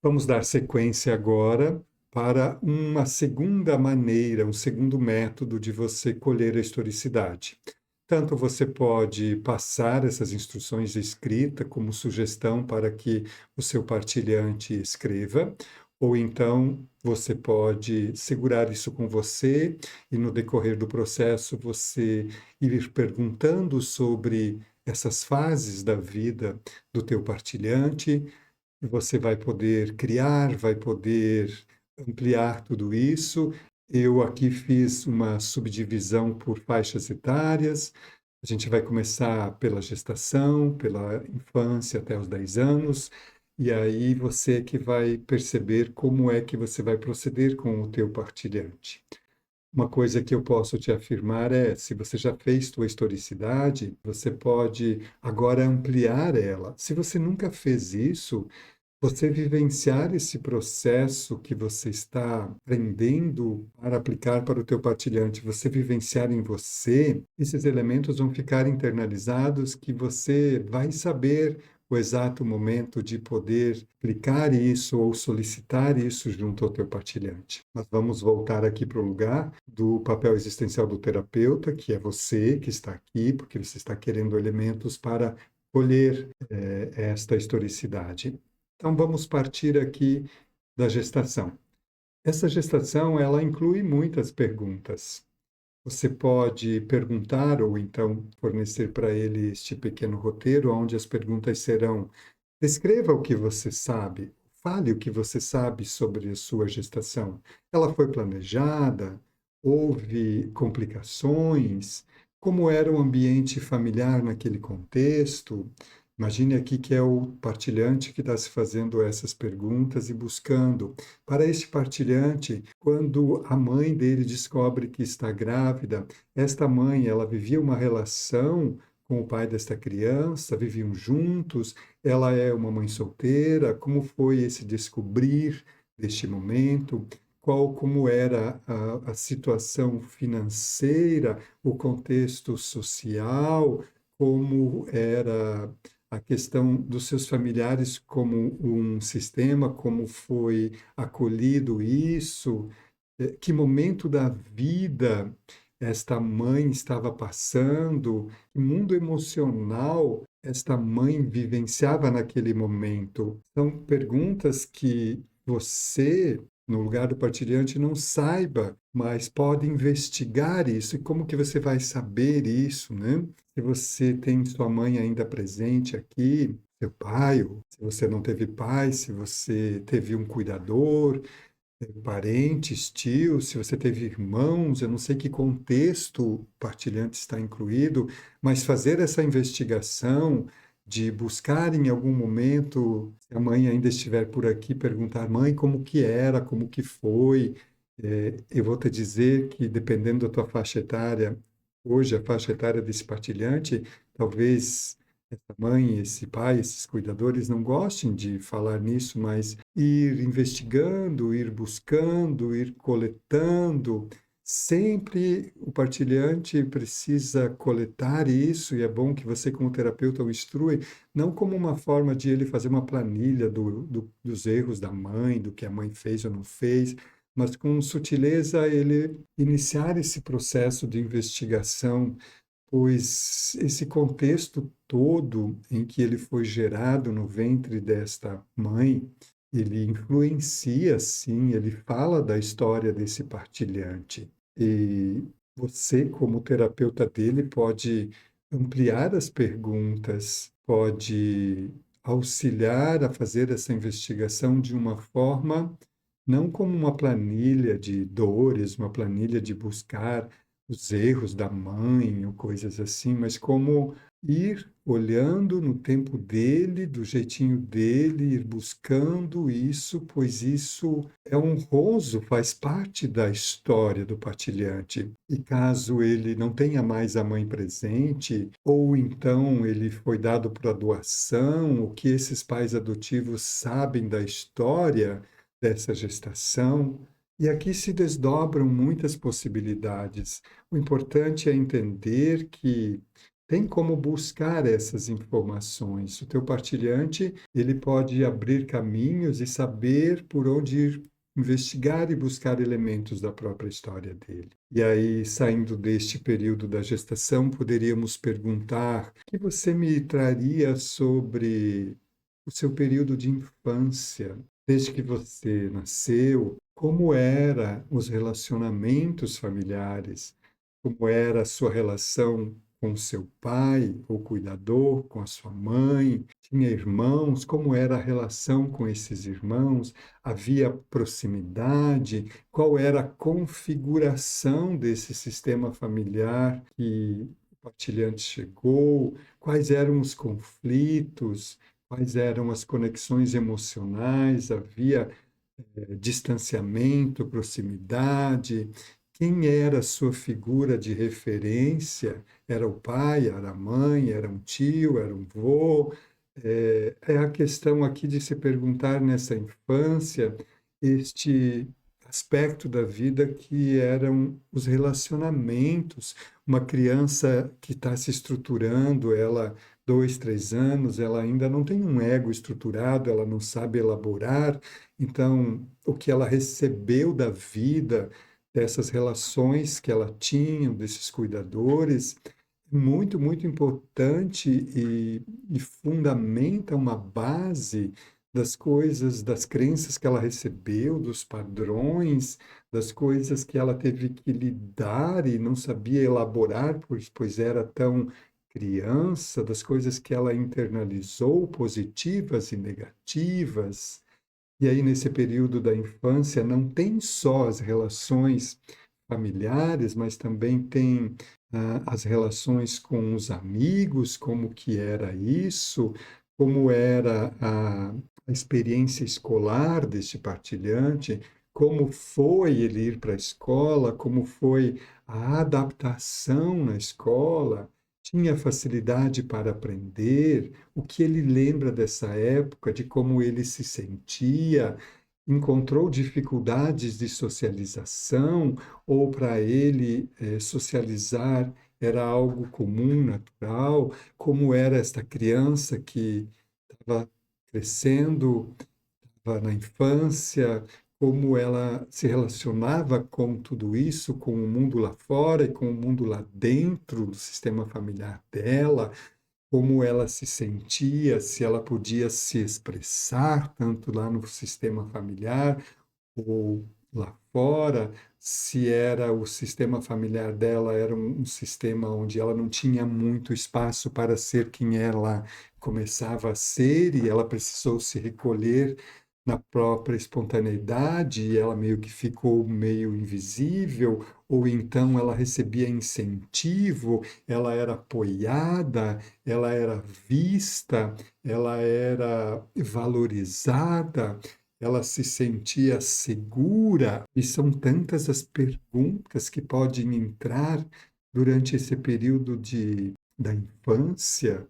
Vamos dar sequência agora para uma segunda maneira, um segundo método de você colher a historicidade. Tanto você pode passar essas instruções de escrita como sugestão para que o seu partilhante escreva, ou então você pode segurar isso com você e no decorrer do processo você ir perguntando sobre essas fases da vida do teu partilhante. Você vai poder criar, vai poder ampliar tudo isso. Eu aqui fiz uma subdivisão por faixas etárias. A gente vai começar pela gestação, pela infância até os 10 anos, e aí você que vai perceber como é que você vai proceder com o teu partilhante. Uma coisa que eu posso te afirmar é, se você já fez tua historicidade, você pode agora ampliar ela. Se você nunca fez isso, você vivenciar esse processo que você está aprendendo para aplicar para o teu partilhante, você vivenciar em você, esses elementos vão ficar internalizados que você vai saber o exato momento de poder aplicar isso ou solicitar isso junto ao teu partilhante. Mas vamos voltar aqui para o lugar do papel existencial do terapeuta, que é você que está aqui, porque você está querendo elementos para colher esta historicidade. Então vamos partir aqui da gestação. Essa gestação, ela inclui muitas perguntas. Você pode perguntar ou então fornecer para ele este pequeno roteiro, onde as perguntas serão: descreva o que você sabe, fale o que você sabe sobre a sua gestação. Ela foi planejada? Houve complicações? Como era o ambiente familiar naquele contexto? Imagine aqui que é o partilhante que está se fazendo essas perguntas e buscando. Para este partilhante, quando a mãe dele descobre que está grávida, esta mãe, ela vivia uma relação com o pai desta criança, viviam juntos, ela é uma mãe solteira, como foi esse descobrir deste momento? Como era a situação financeira, o contexto social, como era a questão dos seus familiares como um sistema, como foi acolhido isso, que momento da vida esta mãe estava passando, que mundo emocional esta mãe vivenciava naquele momento. São perguntas que você, no lugar do partilhante, não saiba, mas pode investigar isso. E como que você vai saber isso, né? Se você tem sua mãe ainda presente aqui, seu pai, ou se você não teve pai, se você teve um cuidador, parentes, tios, se você teve irmãos, eu não sei que contexto o partilhante está incluído, mas fazer essa investigação de buscar em algum momento, se a mãe ainda estiver por aqui, perguntar, mãe, como que era, como que foi? Eu vou te dizer que dependendo da tua faixa etária, hoje a faixa etária desse partilhante, talvez essa mãe, esse pai, esses cuidadores não gostem de falar nisso, mas ir investigando, ir buscando, ir coletando. Sempre o partilhante precisa coletar isso, e é bom que você, como terapeuta, o instrui, não como uma forma de ele fazer uma planilha dos erros da mãe, do que a mãe fez ou não fez, mas com sutileza ele iniciar esse processo de investigação, pois esse contexto todo em que ele foi gerado no ventre desta mãe, ele influencia, sim, ele fala da história desse partilhante. E você, como terapeuta dele, pode ampliar as perguntas, pode auxiliar a fazer essa investigação de uma forma, não como uma planilha de dores, uma planilha de buscar os erros da mãe ou coisas assim, mas como ir olhando no tempo dele, do jeitinho dele, ir buscando isso, pois isso é honroso, faz parte da história do partilhante. E caso ele não tenha mais a mãe presente, ou então ele foi dado para doação, o que esses pais adotivos sabem da história dessa gestação? E aqui se desdobram muitas possibilidades. O importante é entender que tem como buscar essas informações. O teu partilhante, ele pode abrir caminhos e saber por onde ir investigar e buscar elementos da própria história dele. E aí, saindo deste período da gestação, poderíamos perguntar: o que você me traria sobre o seu período de infância? Desde que você nasceu, como eram os relacionamentos familiares? Como era a sua relação com o seu pai ou cuidador, com a sua mãe? Tinha irmãos? Como era a relação com esses irmãos? Havia proximidade? Qual era a configuração desse sistema familiar que o partilhante chegou? Quais eram os conflitos? Quais eram as conexões emocionais? Havia distanciamento, proximidade? Quem era a sua figura de referência? Era o pai, era a mãe, era um tio, era um vô? É a questão aqui de se perguntar nessa infância este aspecto da vida que eram os relacionamentos. Uma criança que está se estruturando, ela, 2, 3 anos, ela ainda não tem um ego estruturado, ela não sabe elaborar. Então, o que ela recebeu da vida, dessas relações que ela tinha, desses cuidadores, muito, muito importante e fundamenta uma base das coisas, das crenças que ela recebeu, dos padrões, das coisas que ela teve que lidar e não sabia elaborar, pois era tão criança, das coisas que ela internalizou, positivas e negativas. E aí, nesse período da infância, não tem só as relações familiares, mas também tem as relações com os amigos, como que era isso, como era a experiência escolar deste partilhante, como foi ele ir para a escola, como foi a adaptação na escola, tinha facilidade para aprender, o que ele lembra dessa época, de como ele se sentia, encontrou dificuldades de socialização, ou para ele socializar era algo comum, natural, como era esta criança que estava crescendo, estava na infância, como ela se relacionava com tudo isso, com o mundo lá fora e com o mundo lá dentro do sistema familiar dela, como ela se sentia, se ela podia se expressar tanto lá no sistema familiar ou lá fora, se era o sistema familiar dela era um sistema onde ela não tinha muito espaço para ser quem ela começava a ser e ela precisou se recolher na própria espontaneidade e ela meio que ficou meio invisível, ou então ela recebia incentivo, ela era apoiada, ela era vista, ela era valorizada, ela se sentia segura, e são tantas as perguntas que podem entrar durante esse período da infância,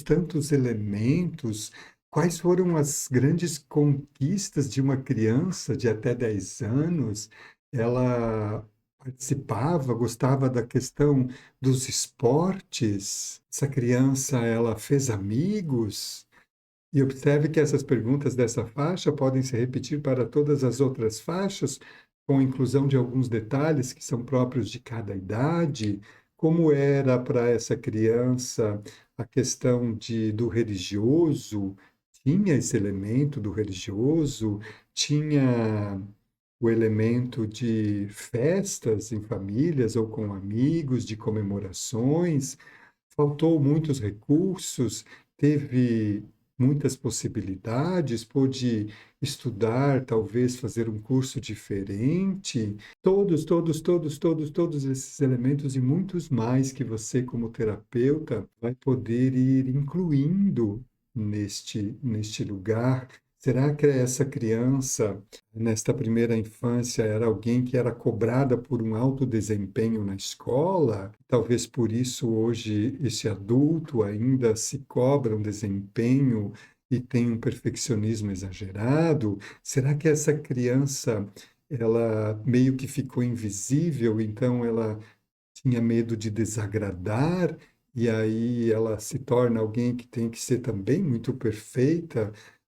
tantos elementos. Quais foram as grandes conquistas de uma criança de até 10 anos? Ela participava, gostava da questão dos esportes? Essa criança, ela fez amigos? E observe que essas perguntas dessa faixa podem se repetir para todas as outras faixas, com a inclusão de alguns detalhes que são próprios de cada idade. Como era para essa criança a questão do religioso? Tinha esse elemento do religioso? Tinha o elemento de festas em famílias ou com amigos, de comemorações? Faltou muitos recursos, teve muitas possibilidades, pôde estudar, talvez fazer um curso diferente. Todos esses elementos e muitos mais que você, como terapeuta, vai poder ir incluindo neste lugar. Será que essa criança, nesta primeira infância, era alguém que era cobrada por um alto desempenho na escola? Talvez por isso hoje esse adulto ainda se cobra um desempenho e tem um perfeccionismo exagerado? Será que essa criança, ela meio que ficou invisível, então ela tinha medo de desagradar e aí ela se torna alguém que tem que ser também muito perfeita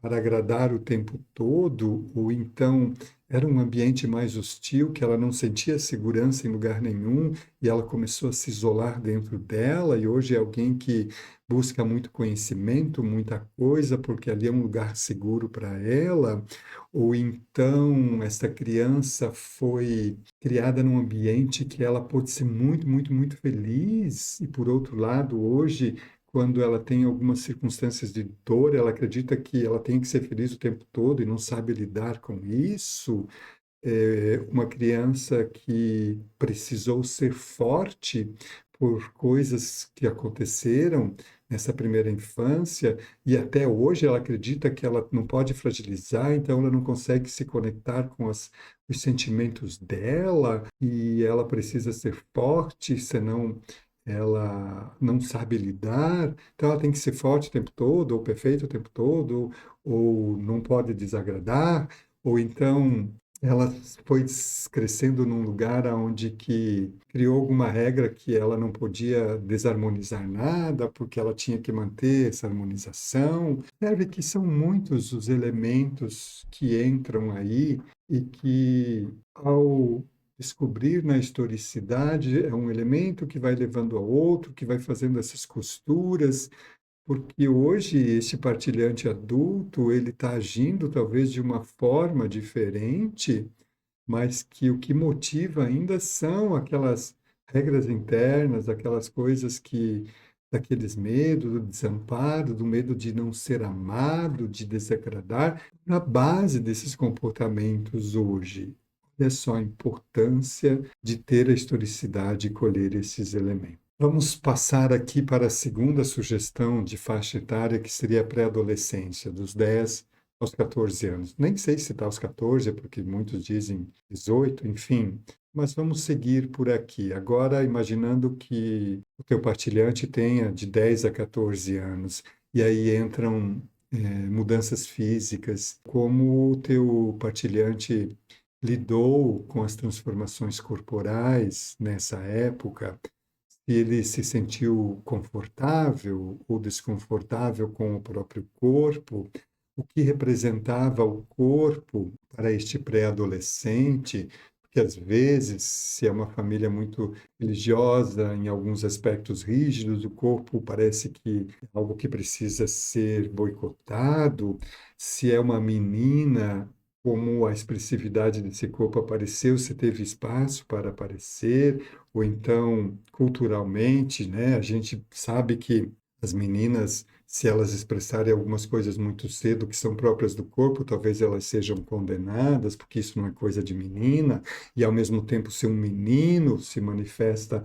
para agradar o tempo todo, ou então era um ambiente mais hostil, que ela não sentia segurança em lugar nenhum, e ela começou a se isolar dentro dela, e hoje é alguém que busca muito conhecimento, muita coisa, porque ali é um lugar seguro para ela, ou então essa criança foi criada num ambiente que ela pôde ser muito, muito, muito feliz, e por outro lado, hoje, quando ela tem algumas circunstâncias de dor, ela acredita que ela tem que ser feliz o tempo todo e não sabe lidar com isso. Uma criança que precisou ser forte por coisas que aconteceram nessa primeira infância, e até hoje ela acredita que ela não pode fragilizar, então ela não consegue se conectar com os sentimentos dela, e ela precisa ser forte, senão ela não sabe lidar, então ela tem que ser forte o tempo todo, ou perfeita o tempo todo, ou não pode desagradar, ou então ela foi crescendo num lugar onde que criou alguma regra que ela não podia desarmonizar nada, porque ela tinha que manter essa harmonização. Observe que são muitos os elementos que entram aí e que, ao descobrir na historicidade, é um elemento que vai levando ao outro, que vai fazendo essas costuras, porque hoje esse partilhante adulto, ele está agindo talvez de uma forma diferente, mas que o que motiva ainda são aquelas regras internas, aquelas coisas que, daqueles medos, do desamparo, do medo de não ser amado, de desagradar, na base desses comportamentos hoje. Olha só a importância de ter a historicidade e colher esses elementos. Vamos passar aqui para a segunda sugestão de faixa etária, que seria a pré-adolescência, dos 10 aos 14 anos. Nem sei se está aos 14, porque muitos dizem 18, enfim. Mas vamos seguir por aqui. Agora, imaginando que o teu partilhante tenha de 10 a 14 anos, e aí entram mudanças físicas, como o teu partilhante lidou com as transformações corporais nessa época, se ele se sentiu confortável ou desconfortável com o próprio corpo, o que representava o corpo para este pré-adolescente, porque às vezes, se é uma família muito religiosa, em alguns aspectos rígidos, o corpo parece que é algo que precisa ser boicotado. Se é uma menina, como a expressividade desse corpo apareceu, se teve espaço para aparecer, ou então culturalmente, né? A gente sabe que as meninas, se elas expressarem algumas coisas muito cedo que são próprias do corpo, talvez elas sejam condenadas, porque isso não é coisa de menina, e ao mesmo tempo, se um menino se manifesta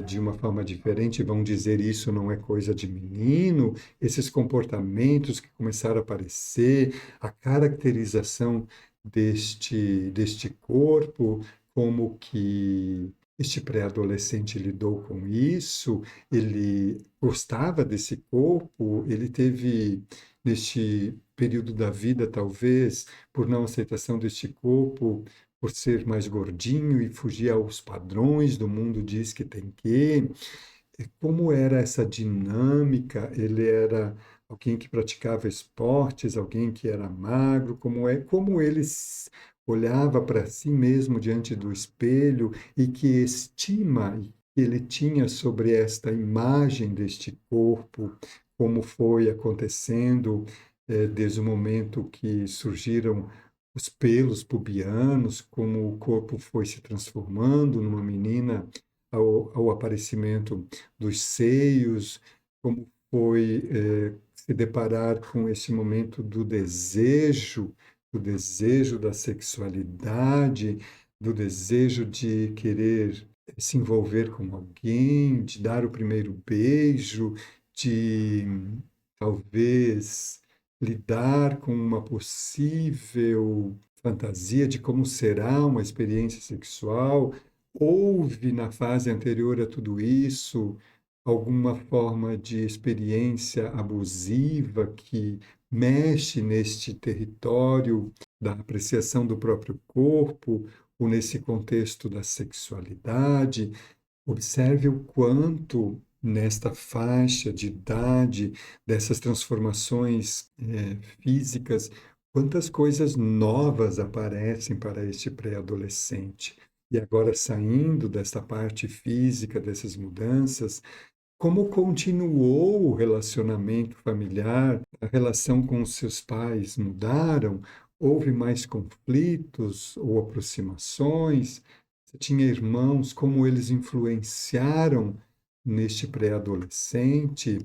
de uma forma diferente, vão dizer isso não é coisa de menino, esses comportamentos que começaram a aparecer, a caracterização deste corpo, como que este pré-adolescente lidou com isso, ele gostava desse corpo, ele teve, neste período da vida, talvez, por não aceitação deste corpo, por ser mais gordinho e fugir aos padrões do mundo diz que tem que. Como era essa dinâmica? Ele era alguém que praticava esportes, alguém que era magro, como ele olhava para si mesmo diante do espelho e que estima ele tinha sobre esta imagem deste corpo, como foi acontecendo desde o momento que surgiram os pelos pubianos, como o corpo foi se transformando numa menina ao aparecimento dos seios, como foi se deparar com esse momento do desejo da sexualidade, do desejo de querer se envolver com alguém, de dar o primeiro beijo, de talvez lidar com uma possível fantasia de como será uma experiência sexual. Houve na fase anterior a tudo isso alguma forma de experiência abusiva que mexe neste território da apreciação do próprio corpo ou nesse contexto da sexualidade? Observe o quanto nesta faixa de idade, dessas transformações físicas, quantas coisas novas aparecem para este pré-adolescente. E agora, saindo desta parte física, dessas mudanças, como continuou o relacionamento familiar? A relação com os seus pais mudaram? Houve mais conflitos ou aproximações? Você tinha irmãos, como eles influenciaram neste pré-adolescente?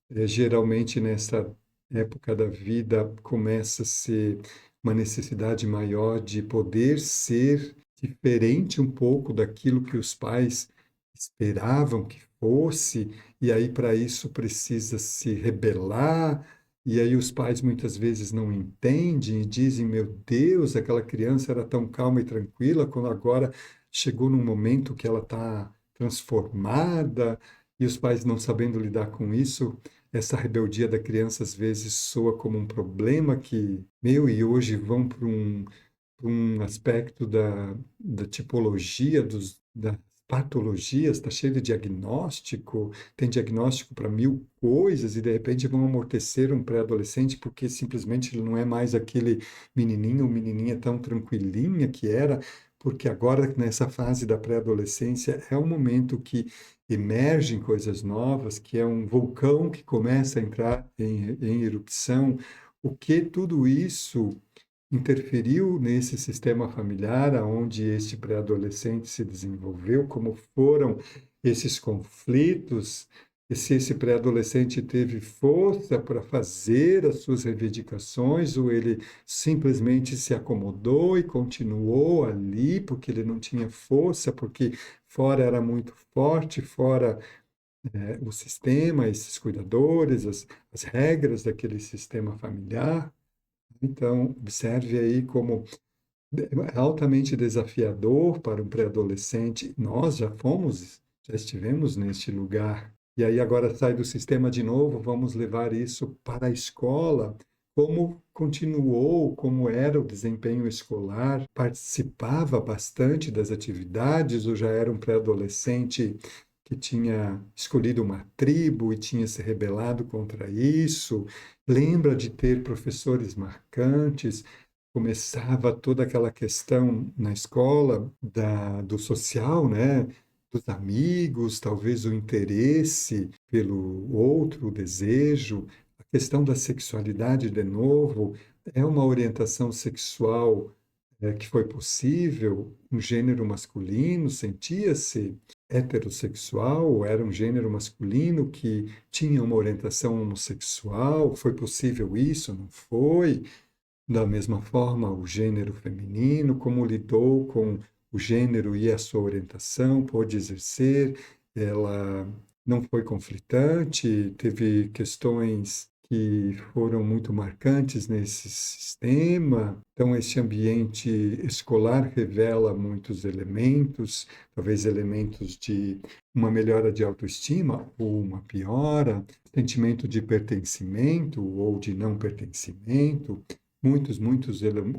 Geralmente, nessa época da vida, começa a ser uma necessidade maior de poder ser diferente um pouco daquilo que os pais esperavam que fosse, e aí para isso precisa se rebelar, e aí os pais muitas vezes não entendem e dizem: Meu Deus, aquela criança era tão calma e tranquila, quando agora chegou num momento que ela está transformada, e os pais não sabendo lidar com isso, essa rebeldia da criança às vezes soa como um problema que, e hoje vão para um aspecto da tipologia, das patologias, está cheio de diagnóstico, tem diagnóstico para mil coisas e de repente vão amortecer um pré-adolescente porque simplesmente ele não é mais aquele menininho ou menininha tão tranquilinha que era, porque agora nessa fase da pré-adolescência é um momento que emergem coisas novas, que é um vulcão que começa a entrar em erupção. O que tudo isso interferiu nesse sistema familiar aonde este pré-adolescente se desenvolveu, como foram esses conflitos, e se esse pré-adolescente teve força para fazer as suas reivindicações, ou ele simplesmente se acomodou e continuou ali porque ele não tinha força, porque fora era muito forte, fora o sistema, esses cuidadores, as regras daquele sistema familiar. Então, observe aí como é altamente desafiador para um pré-adolescente. Nós já fomos, já estivemos neste lugar. E aí agora sai do sistema de novo, vamos levar isso para a escola. Como continuou, como era o desempenho escolar? Participava bastante das atividades ou já era um pré-adolescente que tinha escolhido uma tribo e tinha se rebelado contra isso? Lembra de ter professores marcantes? Começava toda aquela questão na escola do social, né? Dos amigos, talvez o interesse pelo outro, o desejo, a questão da sexualidade de novo, é uma orientação sexual que foi possível, um gênero masculino, sentia-se heterossexual, ou era um gênero masculino que tinha uma orientação homossexual, foi possível isso, não foi? Da mesma forma, o gênero feminino, como lidou com o gênero e a sua orientação, pôde exercer, ela não foi conflitante, teve questões que foram muito marcantes nesse sistema. Então, esse ambiente escolar revela muitos elementos, talvez elementos de uma melhora de autoestima ou uma piora, sentimento de pertencimento ou de não pertencimento.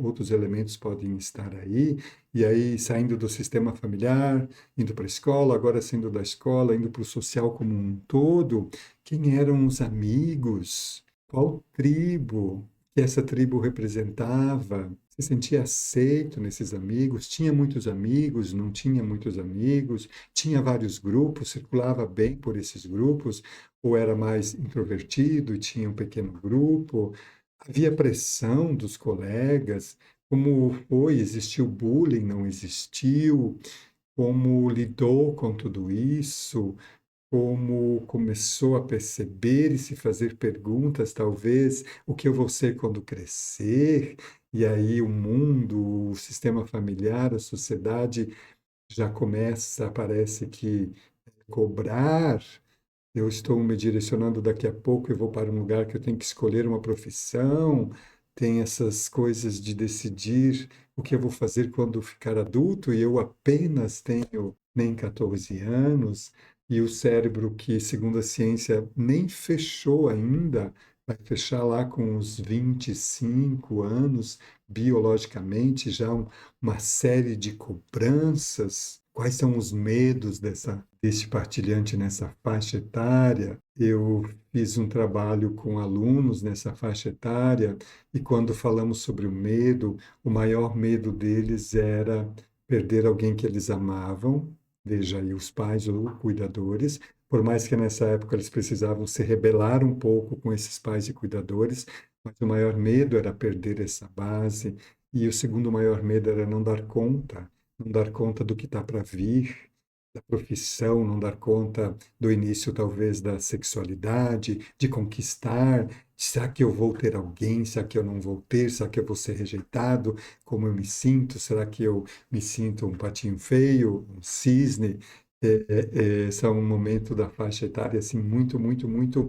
Outros elementos podem estar aí, e aí saindo do sistema familiar, indo para a escola, agora saindo da escola, indo para o social como um todo, quem eram os amigos? Qual tribo que essa tribo representava? Se sentia aceito nesses amigos? Tinha muitos amigos? Não tinha muitos amigos? Tinha vários grupos? Circulava bem por esses grupos? Ou era mais introvertido e tinha um pequeno grupo? Havia pressão dos colegas? Como foi? Existiu bullying? Não existiu? Como lidou com tudo isso? Como começou a perceber e se fazer perguntas, talvez, o que eu vou ser quando crescer? E aí o mundo, o sistema familiar, a sociedade já começa, parece que, cobrar. Eu estou me direcionando daqui a pouco, eu vou para um lugar que eu tenho que escolher uma profissão, tem essas coisas de decidir o que eu vou fazer quando ficar adulto, e eu apenas tenho nem 14 anos, e o cérebro que, segundo a ciência, nem fechou ainda, vai fechar lá com os 25 anos, biologicamente, já uma série de cobranças quais são os medos desse partilhante nessa faixa etária. Eu fiz um trabalho com alunos nessa faixa etária e quando falamos sobre o medo, o maior medo deles era perder alguém que eles amavam, veja aí, os pais ou cuidadores, por mais que nessa época eles precisavam se rebelar um pouco com esses pais e cuidadores, mas o maior medo era perder essa base, e o segundo maior medo era não dar conta do que está para vir, da profissão, não dar conta do início, talvez, da sexualidade, de conquistar. Será que eu vou ter alguém? Será que eu não vou ter? Será que eu vou ser rejeitado? Como eu me sinto? Será que eu me sinto um patinho feio, um cisne? Esse é um momento da faixa etária assim muito, muito, muito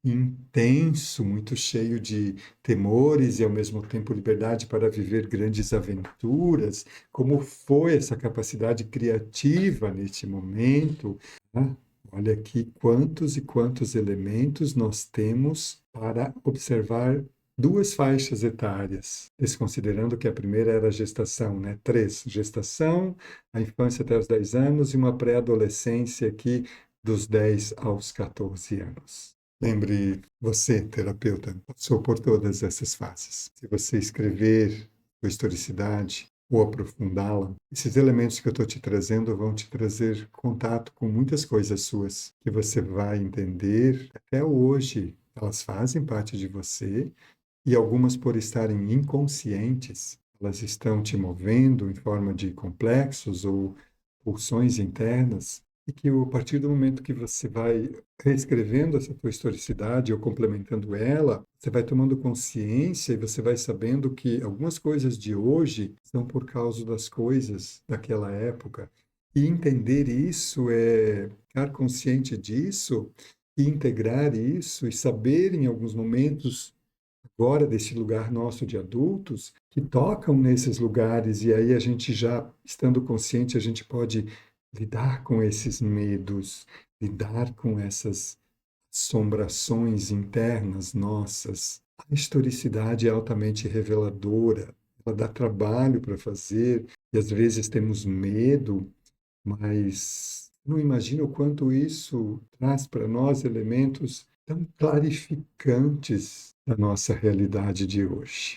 intenso, muito cheio de temores e ao mesmo tempo liberdade para viver grandes aventuras. Como foi essa capacidade criativa neste momento? Né? Olha aqui quantos e quantos elementos nós temos para observar duas faixas etárias, desconsiderando que a primeira era a gestação, né? Três, gestação, a infância até os 10 anos e uma pré-adolescência aqui dos 10 aos 14 anos. Lembre, você, terapeuta, passou por todas essas fases. Se você escrever sua historicidade ou aprofundá-la, esses elementos que eu estou te trazendo vão te trazer contato com muitas coisas suas que você vai entender até hoje. Elas fazem parte de você e algumas, por estarem inconscientes, elas estão te movendo em forma de complexos ou pulsões internas, e que a partir do momento que você vai reescrevendo essa tua historicidade ou complementando ela, você vai tomando consciência e você vai sabendo que algumas coisas de hoje são por causa das coisas daquela época. E entender isso é ficar consciente disso e integrar isso e saber em alguns momentos agora desse lugar nosso de adultos que tocam nesses lugares e aí a gente já estando consciente a gente pode lidar com esses medos, lidar com essas assombrações internas nossas. A historicidade é altamente reveladora, ela dá trabalho para fazer e às vezes temos medo, mas não imagino o quanto isso traz para nós elementos tão clarificantes da nossa realidade de hoje.